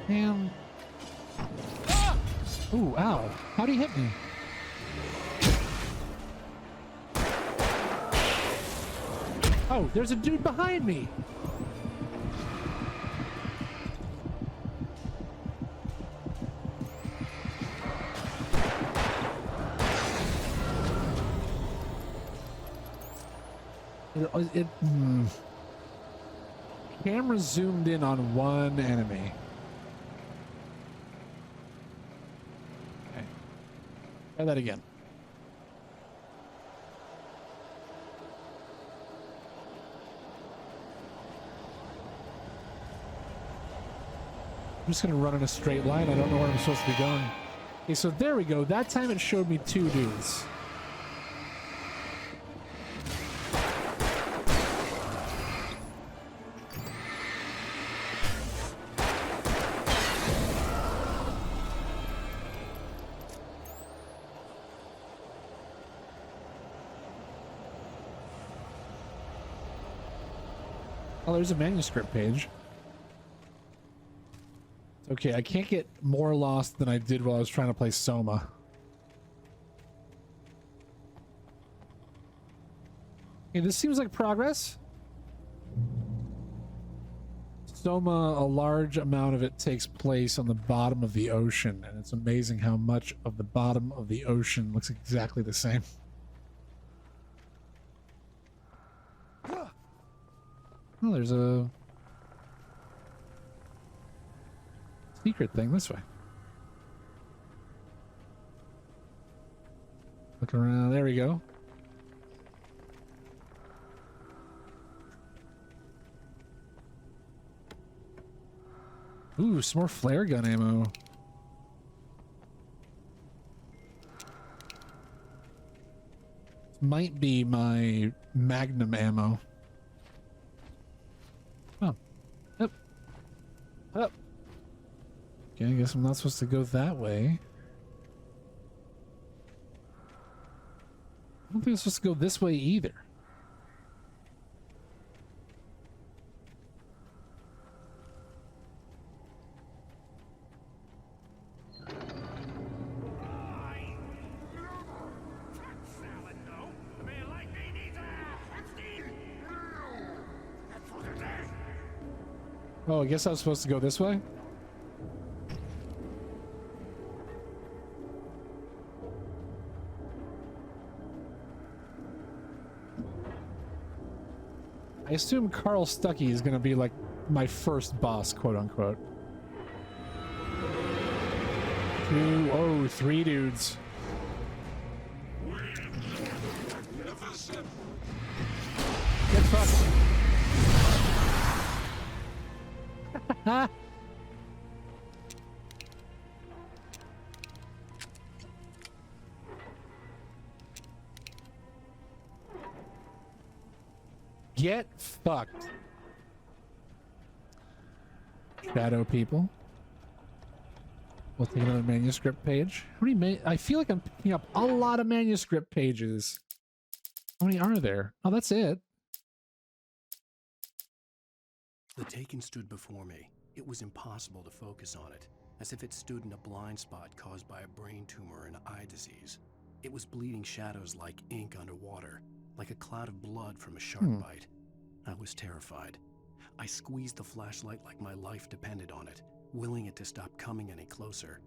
Man. Ooh, ow. How'd he hit me? Oh, there's a dude behind me. Camera zoomed in on one enemy. Okay. Try that again. I'm just gonna run in a straight line. I don't know where I'm supposed to be going. Okay, so there we go. That time it showed me two dudes. Oh, there's a manuscript page. Okay, I can't get more lost than I did while I was trying to play Soma. Okay, this seems like progress. Soma, a large amount of it takes place on the bottom of the ocean, and it's amazing how much of the bottom of the ocean looks exactly the same. Oh, there's a secret thing this way. Look around. There we go. Ooh, some more flare gun ammo. This might be my magnum ammo. Oh. Up. Up. Okay, I guess I'm not supposed to go that way. I don't think I'm supposed to go this way either. Oh, I guess I was supposed to go this way? I assume Carl Stuckey is going to be like my first boss, quote unquote. Three dudes. Get fucked. Get fucked. Shadow people. We'll take another manuscript page. How many I feel like I'm picking up a lot of manuscript pages. How many are there? Oh, that's it. The Taken stood before me. It was impossible to focus on it, as if it stood in a blind spot caused by a brain tumor and eye disease. It was bleeding shadows like ink underwater, like a cloud of blood from a shark bite. I was terrified. I squeezed the flashlight like my life depended on it, willing it to stop coming any closer.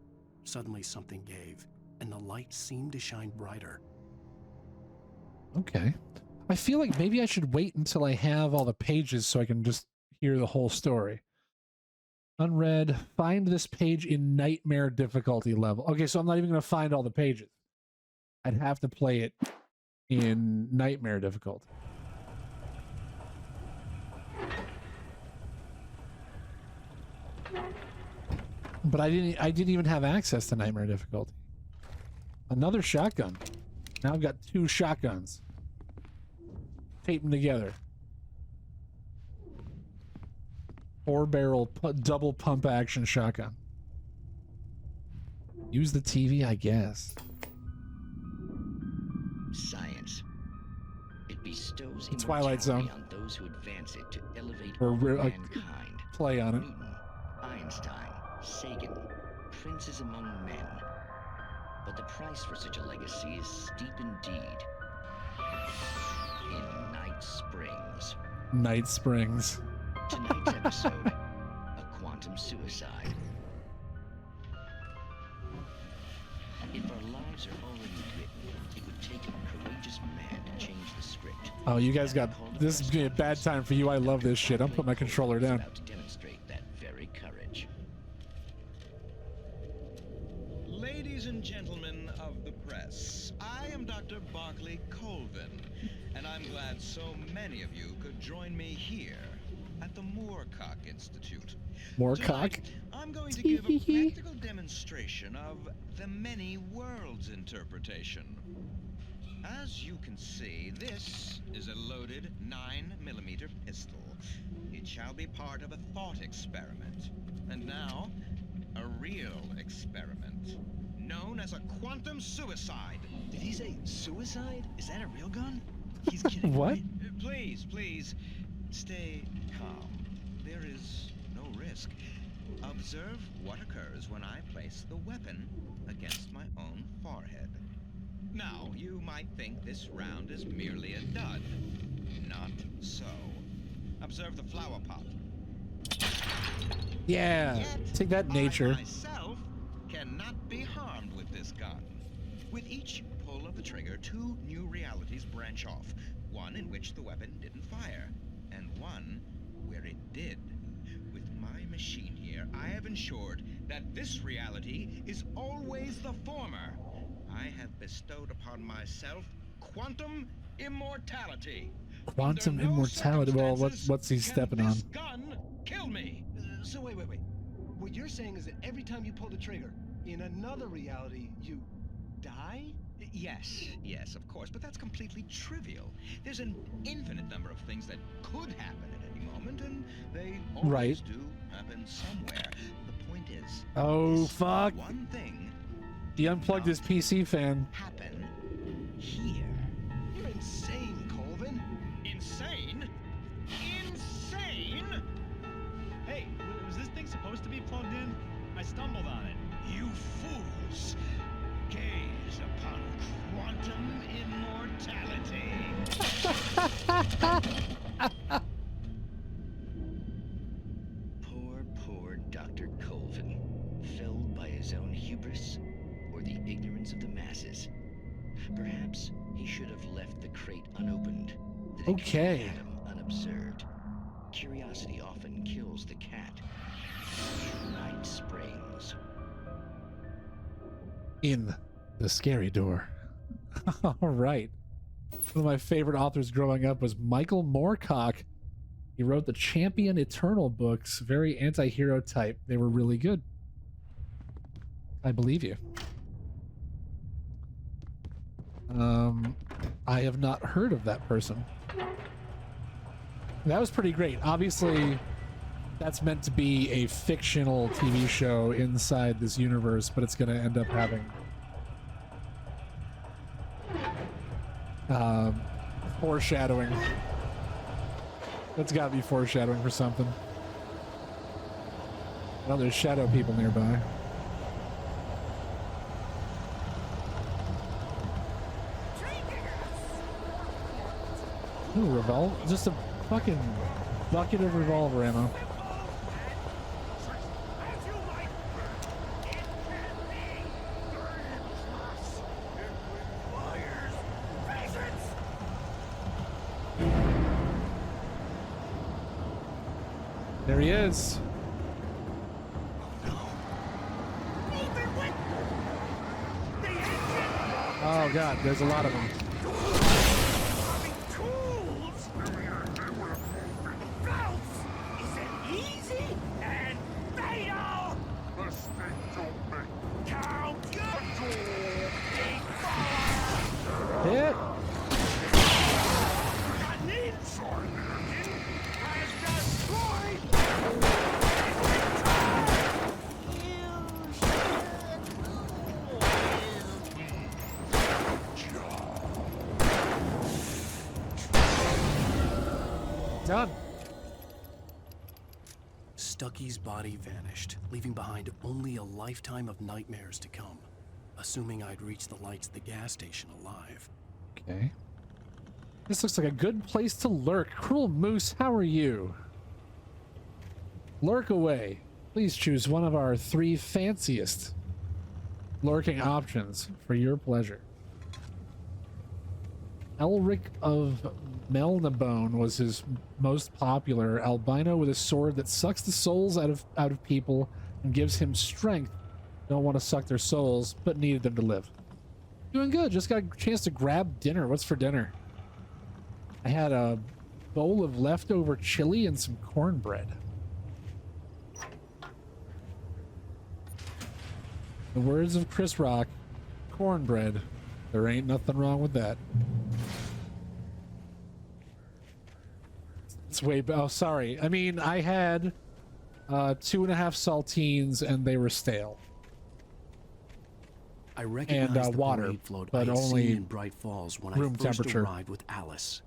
Suddenly something gave, and the light seemed to shine brighter. Okay. I feel like maybe I should wait until I have all the pages so I can just hear the whole story. Unread. Find this page in nightmare difficulty level. Okay, so I'm not even going to find all the pages. I'd have to play it in nightmare difficulty. But I didn't even have access to nightmare difficulty. Another shotgun. Now I've got two shotguns. Tape them together. 4-barrel double pump action shotgun. Use the TV, I guess. Science. It bestows Twilight Zone. on those who advance it to elevate Or all mankind. play on it. Newton, Einstein, Sagan, princes among men. But the price for such a legacy is steep indeed. In Night Springs. Night Springs. Tonight's episode, a quantum suicide. If our lives are already written, it would take a courageous man to change the script. Oh, you guys got this is gonna be a bad time for you. I love this shit. I'm putting my controller down. About to demonstrate that very courage. Ladies and gentlemen of the press, I am Dr. Barclay Colvin, and I'm glad so many of you could join me here at the Moorcock Institute. Moorcock? Tonight, I'm going to give a practical demonstration of the many worlds interpretation. As you can see, this is a loaded 9mm pistol. It shall be part of a thought experiment. And now, a real experiment, known as a quantum suicide. Did he say suicide? Is that a real gun? He's kidding. What? Right? Please, stay calm. There is no risk. Observe what occurs when I place the weapon against my own forehead. Now, you might think this round is merely a dud. Not so. Observe the flower pot. Yeah. Yet, Take that, nature. I myself cannot be harmed with this gun. With each pull of the trigger, two new realities branch off. One in which the weapon didn't fire, and one where it did. With my machine here, I have ensured that this reality is always the former. I have bestowed upon myself quantum immortality. Quantum Under no immortality. Well, circumstances what's he can stepping on? this gun kill me. So wait. What you're saying is that every time you pull the trigger, in another reality, you die? Yes, of course, but that's completely trivial. There's an infinite number of things that could happen at any moment, and they always Right. do happen somewhere. The point is, Oh, this fuck. one thing He unplugged his PC fan. happen here. You're insane, Colvin. Insane? Insane? Hey, was this thing supposed to be plugged in? I stumbled on it. You fools! Gaze upon quantum immortality. Poor Dr. Colvin. Felled by his own hubris or the ignorance of the masses. Perhaps he should have left the crate unopened. The decaying Okay. atom unobserved. Curiosity often kills the cat. Night Springs. In the scary door. All right. One of my favorite authors growing up was Michael Moorcock. He wrote the Champion Eternal books, very anti-hero type. They were really good. I believe you. I have not heard of that person. That was pretty great. Obviously, that's meant to be a fictional TV show inside this universe, but it's going to end up having foreshadowing. That's got to be foreshadowing for something. Well, there's shadow people nearby. Ooh, revolver? Just a fucking bucket of revolver ammo. There he is. Oh god, there's a lot of them. Hit! Done. Stucky's body vanished, leaving behind only a lifetime of nightmares to come, assuming I'd reach the lights at the gas station alive. Okay. This looks like a good place to lurk. Cruel Moose, how are you? Lurk away. Please choose one of our 3 fanciest lurking options for your pleasure. Elric of Melnibone was his most popular albino with a sword that sucks the souls out of people and gives him strength. Don't want to suck their souls, but needed them to live. Doing good. Just got a chance to grab dinner. What's for dinner? I had a bowl of leftover chili and some cornbread. The words of Chris Rock, cornbread. There ain't nothing wrong with that. It's way. Oh, sorry. I mean, I had 2.5 saltines and they were stale. I recognized And the water, parade float but I had only seen in Bright Falls when room I first temperature. arrived with Alice.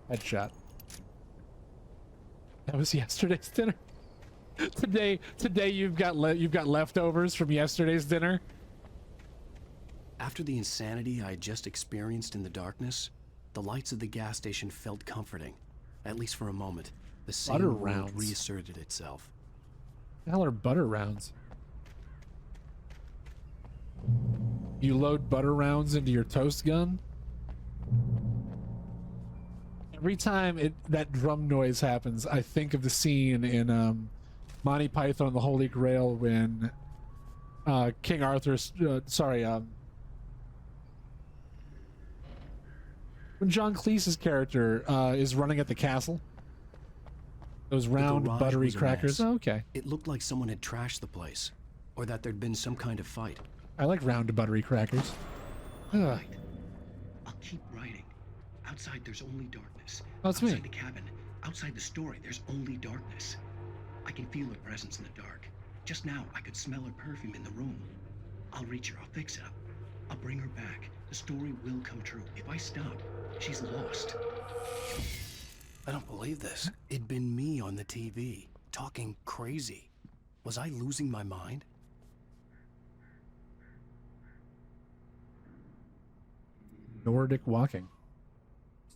Headshot. That was yesterday's dinner. Today you've got leftovers from yesterday's dinner. After the insanity I had just experienced in the darkness, the lights of the gas station felt comforting, at least for a moment. The same Butter world rounds. reasserted itself. The hell are butter rounds? You load butter rounds into your toast gun? Every time that drum noise happens, I think of the scene in Monty Python and the Holy Grail when King Arthur, when John Cleese's character is running at the castle. Those round garage buttery was a crackers. mess. Oh, okay. It looked like someone had trashed the place, or that there'd been some kind of fight. I like round buttery crackers. Ugh. I'll keep writing. Outside, there's only darkness. Oh, it's me. Outside the cabin, outside the story, there's only darkness. I can feel her presence in the dark. Just now, I could smell her perfume in the room. I'll reach her. I'll fix it up. I'll bring her back. The story will come true. If I stop, she's lost. I don't believe this. It'd been me on the TV, talking crazy. Was I losing my mind? Nordic walking.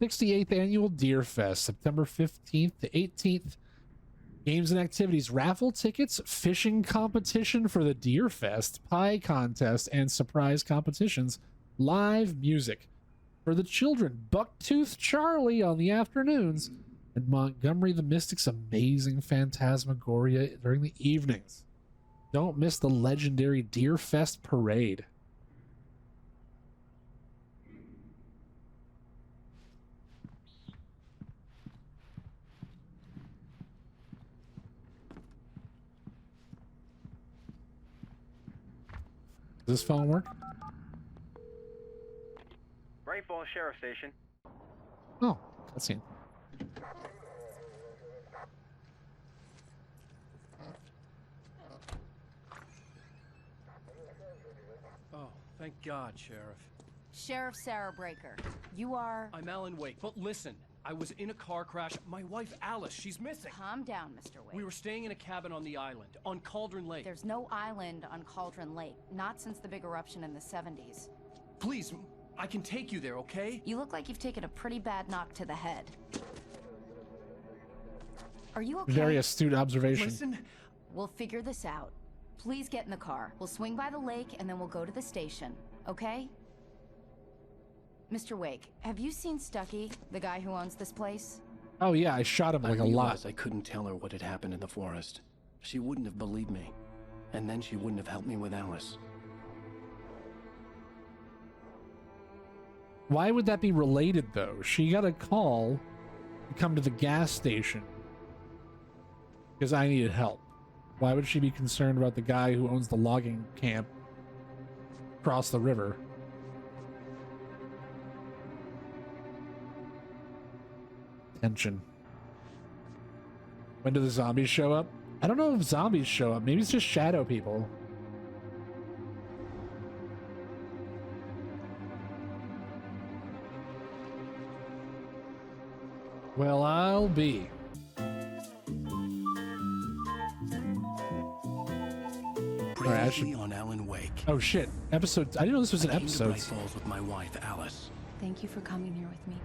68th annual Deer Fest, September 15th to 18th. Games and activities, raffle tickets, fishing competition for the Deer Fest, pie contest, and surprise competitions. Live music for the children. Bucktooth Charlie on the afternoons, and Montgomery the Mystic's amazing phantasmagoria during the evenings. Don't miss the legendary Deer Fest parade. Does this phone work? Bright Falls Sheriff Station. Oh, cutscene. Oh, thank God, Sheriff. Sheriff Sarah Breaker, you are... I'm Alan Wake, but listen, I was in a car crash. My wife, Alice, she's missing. Calm down, Mr. Wake. We were staying in a cabin on the island, on Cauldron Lake. There's no island on Cauldron Lake, not since the big eruption in the 70s. Please, I can take you there, okay? You look like you've taken a pretty bad knock to the head. Are you okay? Very astute observation. Listen, We'll figure this out. Please get in the car. We'll swing by the lake and then we'll go to the station, okay? Mr. Wake, have you seen Stucky, the guy who owns this place? Oh yeah, I shot him like a lot. I couldn't tell her what had happened in the forest. She wouldn't have believed me. And then she wouldn't have helped me with Alice. Why would that be related though? She got a call to come to the gas station because I needed help. Why would she be concerned about the guy who owns the logging camp across the river? Tension. When do the zombies show up? I don't know if zombies show up. Maybe it's just shadow people. Well, I'll be. Previously on Alan Wake. Oh shit! Episode. I didn't know this was an I came to episode. Bright Falls with my wife, Alice. Thank you for coming here with me.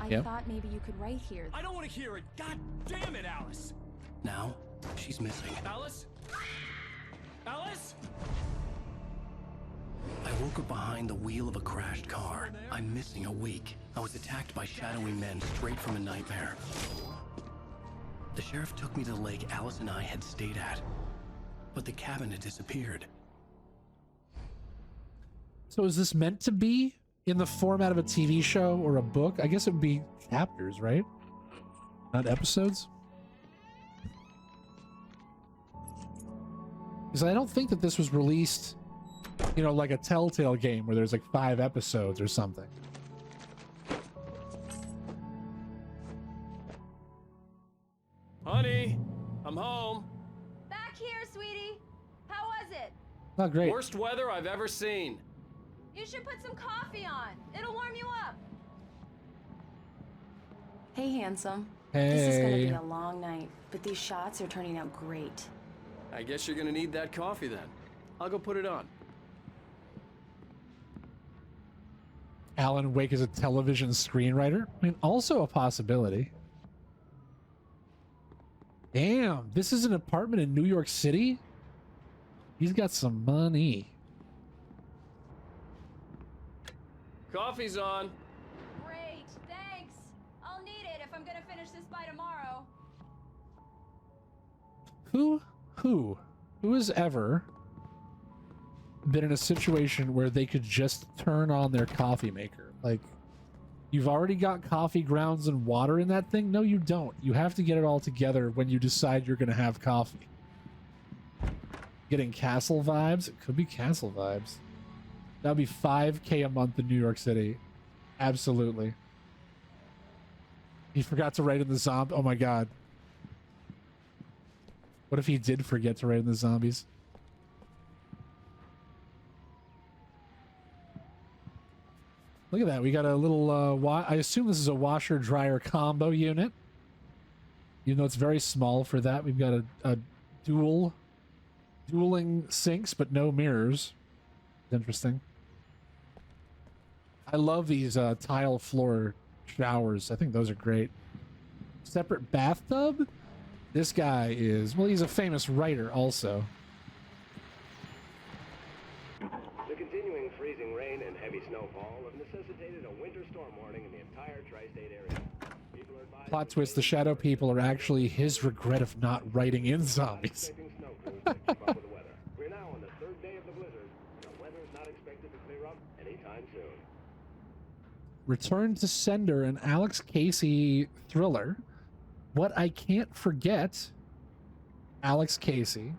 I Yep. thought maybe you could write here. I don't want to hear it. God damn it, Alice. Now, she's missing. Alice? Alice? I woke up behind the wheel of a crashed car. I'm missing a week. I was attacked by shadowy men straight from a nightmare. The sheriff took me to the lake Alice and I had stayed at. But the cabin had disappeared. So is this meant to be in the format of a TV show or a book? I guess it would be chapters, right? Not episodes? Because I don't think that this was released, you know, like a Telltale game where there's like 5 episodes or something. Honey, I'm home. Back here, sweetie. How was it? Not great. Worst weather I've ever seen. You should put some coffee on. It'll warm you up. Hey, handsome. This is gonna be Hey. a long night, but these shots are turning out great. I guess you're gonna need that coffee then. I'll go put it on. Alan Wake is a television screenwriter. I mean, also a possibility. Damn, this is an apartment in New York City? He's got some money. Coffee's on. Great, thanks. I'll need it if I'm gonna finish this by tomorrow. Who has ever been in a situation where they could just turn on their coffee maker? Like, you've already got coffee grounds and water in that thing? No, you don't. You have to get it all together when you decide you're going to have coffee. Getting Castle vibes? It could be Castle vibes. That'd be $5K a month in New York City. Absolutely. He forgot to write in the zombie. Oh my god. What if he did forget to write in the zombies? Look at that. We got a little, I assume this is a washer-dryer combo unit. Even though it's very small for that. We've got a dueling sinks, but no mirrors. Interesting. I love these tile floor showers. I think those are great. Separate bathtub? This guy is, well, he's a famous writer also. The continuing freezing rain and heavy snowfall have necessitated a winter storm warning in the entire tri-state area. People are advised Plot twist, the shadow people are actually his regret of not writing in zombies. snow crews to keep up with the weather. We're now on the 3rd day of the blizzard, and the weather is not expected to clear up anytime soon. Return to Sender, an Alex Casey thriller. What I Can't Forget, Alex Casey.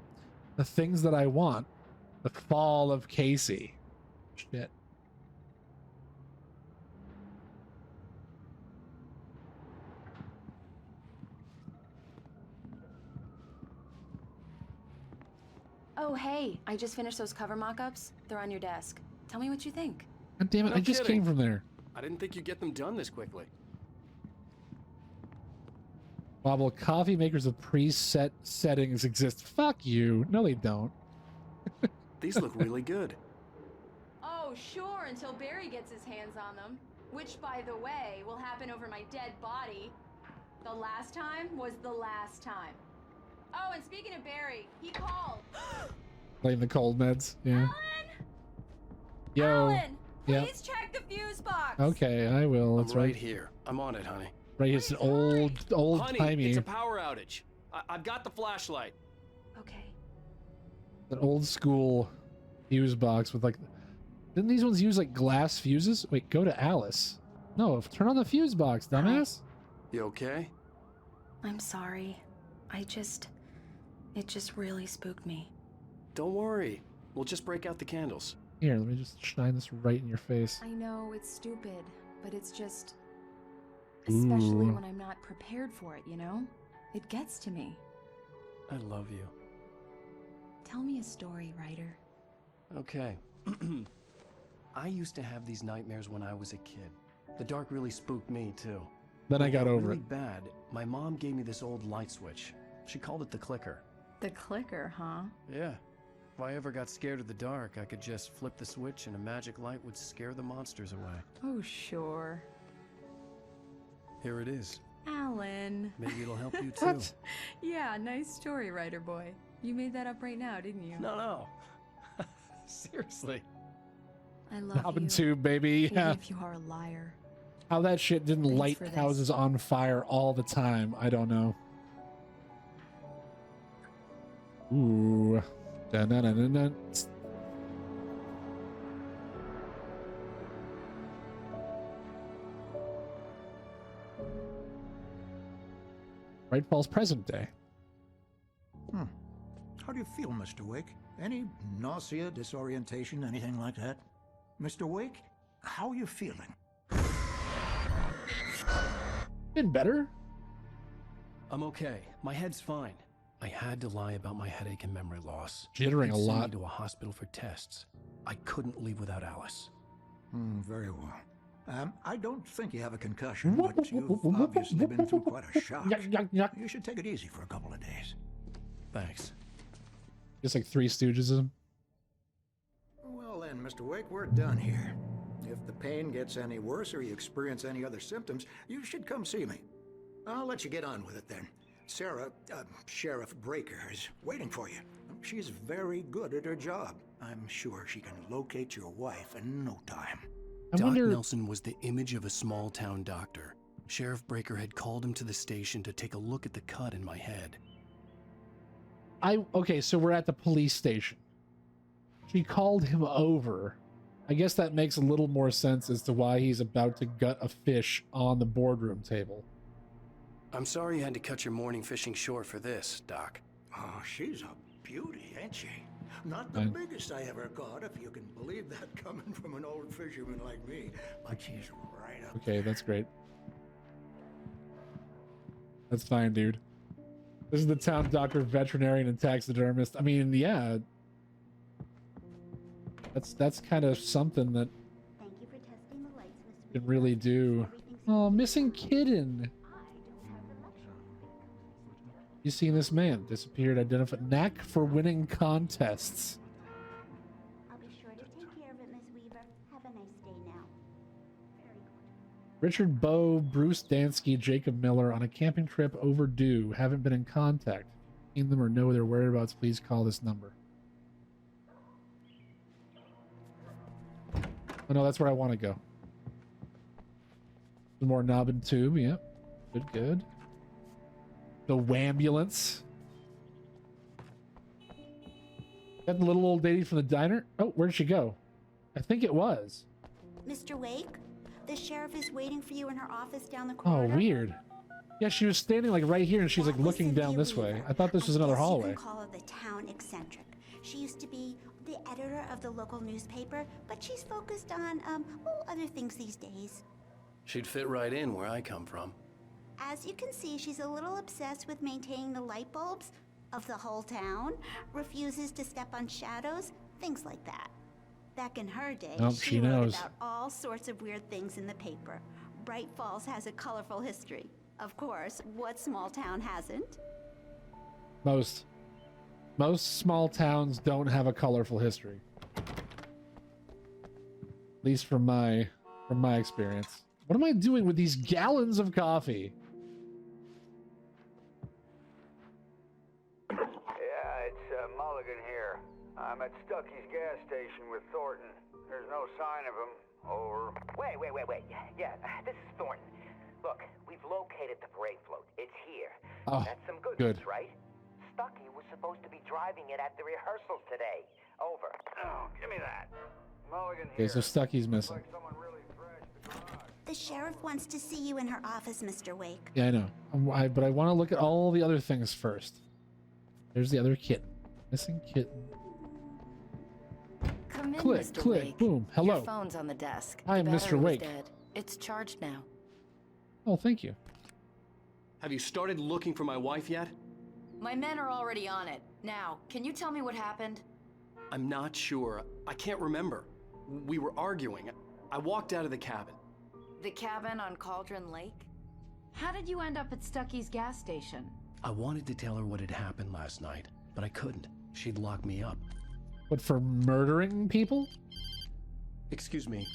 The Things That I Want, The Fall of Casey. Shit. Oh, hey, I just finished those cover mock-ups. They're on your desk. Tell me what you think. God damn it, No I just kidding. came from there. I didn't think you'd get them done this quickly. Wobble, coffee makers with preset settings exist. Fuck you. No, they don't. These look really good. Oh, sure, until Barry gets his hands on them. Which, by the way, will happen over my dead body. The last time was the last time. Oh, and speaking of Barry, he called. Playing the cold meds. Yeah. Alan! Yo. Alan! Yep. Please check the fuse box! Okay, I will. I'm That's right right. here. I'm on it, honey. Right, it's an old Honey, timey, it's a power outage. I've got the flashlight. Okay. an old school fuse box with like. Didn't these ones use like glass fuses? Wait, go to Alice. No, turn on the fuse box, dumbass. You okay? I'm sorry. It just really spooked me. Don't worry. We'll just break out the candles. Here, let me just shine this right in your face. I know it's stupid, but it's just. Especially Ooh. when I'm not prepared for it, you know? It gets to me. I love you. Tell me a story, writer. Okay. I used to have these nightmares when I was a kid. The dark really spooked me, too. Then I got over really it. bad, my mom gave me this old light switch. She called it the clicker. The clicker, huh? Yeah. If I ever got scared of the dark, I could just flip the switch and a magic light would scare the monsters away. Oh, sure. Here it is. Alan. Maybe it'll help you too. What? Yeah, nice story, writer boy. You made that up right now, didn't you? No. Seriously. I love Knob you. and tube, baby. Even Yeah. if you are a liar. How that shit didn't Thanks light for this. houses on fire all the time, I don't know. Ooh. Dun-dun-dun-dun-dun. Right Falls present day. How do you feel, Mr. Wake? Any nausea, disorientation, anything like that? Mr. Wake, how are you feeling? Been better? I'm okay. My head's fine. I had to lie about my headache and memory loss. Jittering a They'd sent lot. me to a hospital for tests. I couldn't leave without Alice. Very well. I don't think you have a concussion, but you've obviously been through quite a shock. You should take it easy for a couple of days. Thanks. Just like Three Stooges. Well then, Mr. Wake, we're done here. If the pain gets any worse or you experience any other symptoms, you should come see me. I'll let you get on with it then. Sarah, Sheriff Breaker, is waiting for you. She's very good at her job. I'm sure she can locate your wife in no time. Doc Nelson was the image of a small-town doctor. Sheriff Breaker had called him to the station to take a look at the cut in my head. Okay, so we're at the police station. She called him over. I guess that makes a little more sense as to why he's about to gut a fish on the boardroom table. I'm sorry you had to cut your morning fishing short for this, Doc. Oh, she's a beauty, ain't she? Not the biggest I ever caught, if you can believe that coming from an old fisherman like me. But she's right up. Okay, that's great. That's fine, dude. This is the town doctor, veterinarian, and taxidermist. I mean, yeah. That's kind of something that can really do. Oh, missing kitten. You seen this man? Disappeared, identified. Knack for winning contests. I'll be sure to take care of it, Miss Weaver. Have a nice day now. Richard Bowe, Bruce Dansky, Jacob Miller on a camping trip overdue. Haven't been in contact. Seen them or know their whereabouts, please call this number. Oh no, that's where I want to go. Some more knob and tube, yep. Good. The Wambulance. That little old lady from the diner? Oh, where'd she go? I think it was. Mr. Wake, the sheriff is waiting for you in her office down the Oh, corridor. weird. Yeah, she was standing like right here and she's like looking down this way. I thought this was another hallway. You can call her the town eccentric. She used to be the editor of the local newspaper, but she's focused on, other things these days. She'd fit right in where I come from. As you can see, she's a little obsessed with maintaining the light bulbs of the whole town, refuses to step on shadows, things like that. Back in her day, She wrote knows. about all sorts of weird things in the paper. Bright Falls has a colorful history. Of course, what small town hasn't? Most small towns don't have a colorful history. At least from my experience. What am I doing with these gallons of coffee? Yeah, it's Mulligan here. I'm at Stucky's gas station with Thornton. There's no sign of him. Over. Wait. Yeah, this is Thornton. Look, we've located the parade float. It's here. Oh, that's some good good. news, right? Stucky was supposed to be driving it at the rehearsals today. Over. Oh, give me that. Mulligan Okay, here. so Stucky's missing. Like someone really thrashed the garage. The sheriff wants to see you in her office, Mr. Wake. Yeah, I know. But I want to look at all the other things first. There's the other kitten. Missing kitten. Come in, Click, Mr. click, Wake. boom. Hello. Your phone's on the desk. I am The Mr. battery was Wake. dead. It's charged now. Oh, thank you. Have you started looking for my wife yet? My men are already on it. Now, can you tell me what happened? I'm not sure. I can't remember. We were arguing. I walked out of the cabin. The cabin on Cauldron Lake? How did you end up at Stucky's gas station? I wanted to tell her what had happened last night, but I couldn't. She'd lock me up. What, for murdering people? Excuse me.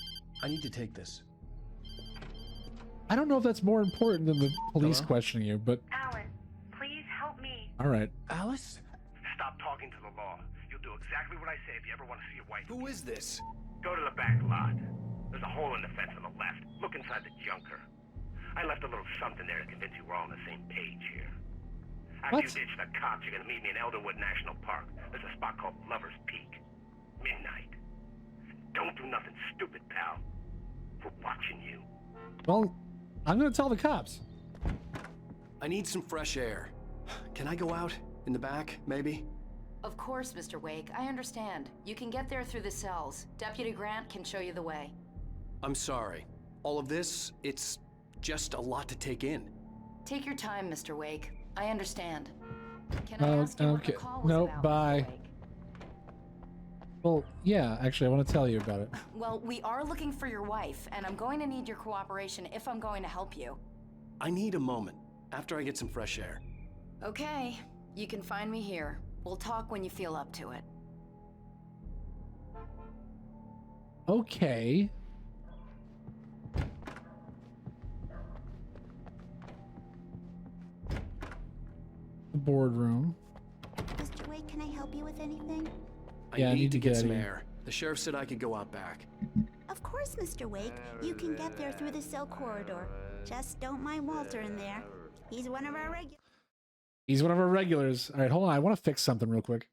I need to take this. I don't know if that's more important than the police Hello? questioning you, but... Alan, please help me. All right. Alice? Stop talking to the law. You'll do exactly what I say if you ever want to see your wife. Who is this? Go to the back lot. There's a hole in the fence on the left. Look inside the junker. I left a little something there to convince you we're all on the same page here. After What? you ditch the cops, you're gonna meet me in Elderwood National Park. There's a spot called Lover's Peak. Midnight. Don't do nothing stupid, pal. We're watching you. Well, I'm gonna tell the cops. I need some fresh air. Can I go out? In the back, maybe? Of course, Mr. Wake. I understand. You can get there through the cells. Deputy Grant can show you the way. I'm sorry. All of this, it's just a lot to take in. Take your time, Mr. Wake. I understand. Can I ask you what Okay. the call was No, about, Mr. bye. Wake? Well, yeah, actually, I want to tell you about it. Well, we are looking for your wife, and I'm going to need your cooperation if I'm going to help you. I need a moment, after I get some fresh air. Okay, you can find me here. We'll talk when you feel up to it. Okay. The boardroom. Mr. Wake, can I help you with anything? Yeah, I need to get some out of here. air. The sheriff said I could go out back. Of course, Mr. Wake. You can get there through the cell corridor. Just don't mind Walter in there. He's one of our regulars. He's one of our regulars. All right, hold on. I want to fix something real quick.